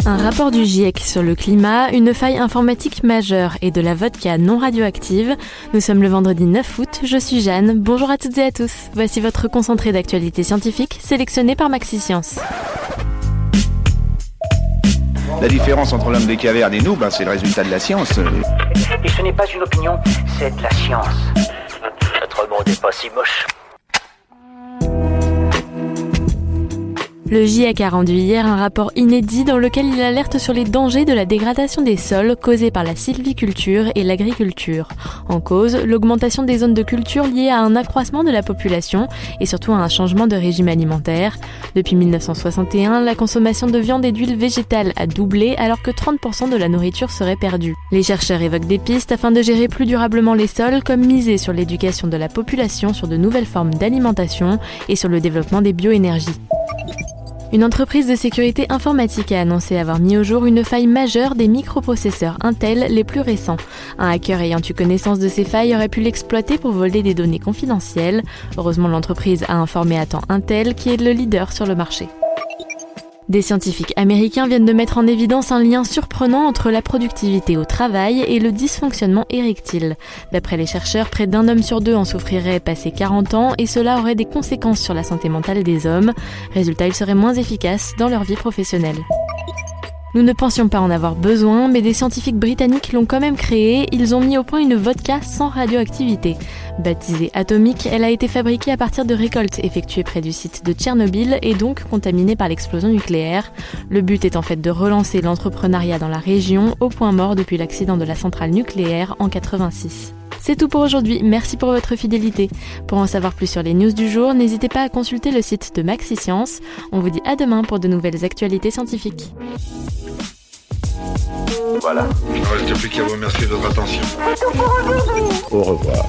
Un rapport du GIEC sur le climat, une faille informatique majeure et de la vodka non radioactive. Nous sommes le vendredi 9 août, je suis Jeanne, bonjour à toutes et à tous. Voici votre concentré d'actualité scientifique sélectionné par MaxiScience. La différence entre l'homme des cavernes et nous, c'est le résultat de la science. Et ce n'est pas une opinion, c'est de la science. Notre monde n'est pas si moche. Le GIEC a rendu hier un rapport inédit dans lequel il alerte sur les dangers de la dégradation des sols causés par la sylviculture et l'agriculture. En cause, l'augmentation des zones de culture liée à un accroissement de la population et surtout à un changement de régime alimentaire. Depuis 1961, la consommation de viande et d'huile végétale a doublé alors que 30% de la nourriture serait perdue. Les chercheurs évoquent des pistes afin de gérer plus durablement les sols, comme miser sur l'éducation de la population sur de nouvelles formes d'alimentation et sur le développement des bioénergies. Une entreprise de sécurité informatique a annoncé avoir mis au jour une faille majeure des microprocesseurs Intel les plus récents. Un hacker ayant eu connaissance de ces failles aurait pu l'exploiter pour voler des données confidentielles. Heureusement, l'entreprise a informé à temps Intel, qui est le leader sur le marché. Des scientifiques américains viennent de mettre en évidence un lien surprenant entre la productivité au travail et le dysfonctionnement érectile. D'après les chercheurs, près d'un homme sur deux en souffrirait passé 40 ans et cela aurait des conséquences sur la santé mentale des hommes. Résultat, ils seraient moins efficaces dans leur vie professionnelle. Nous ne pensions pas en avoir besoin, mais des scientifiques britanniques l'ont quand même créée. Ils ont mis au point une vodka sans radioactivité. Baptisée Atomic, elle a été fabriquée à partir de récoltes effectuées près du site de Tchernobyl et donc contaminée par l'explosion nucléaire. Le but est en fait de relancer l'entrepreneuriat dans la région, au point mort depuis l'accident de la centrale nucléaire en 86. C'est tout pour aujourd'hui, merci pour votre fidélité. Pour en savoir plus sur les news du jour, n'hésitez pas à consulter le site de MaxiScience. On vous dit à demain pour de nouvelles actualités scientifiques. Voilà. Il ne reste plus qu'à vous remercier de votre attention. Au revoir.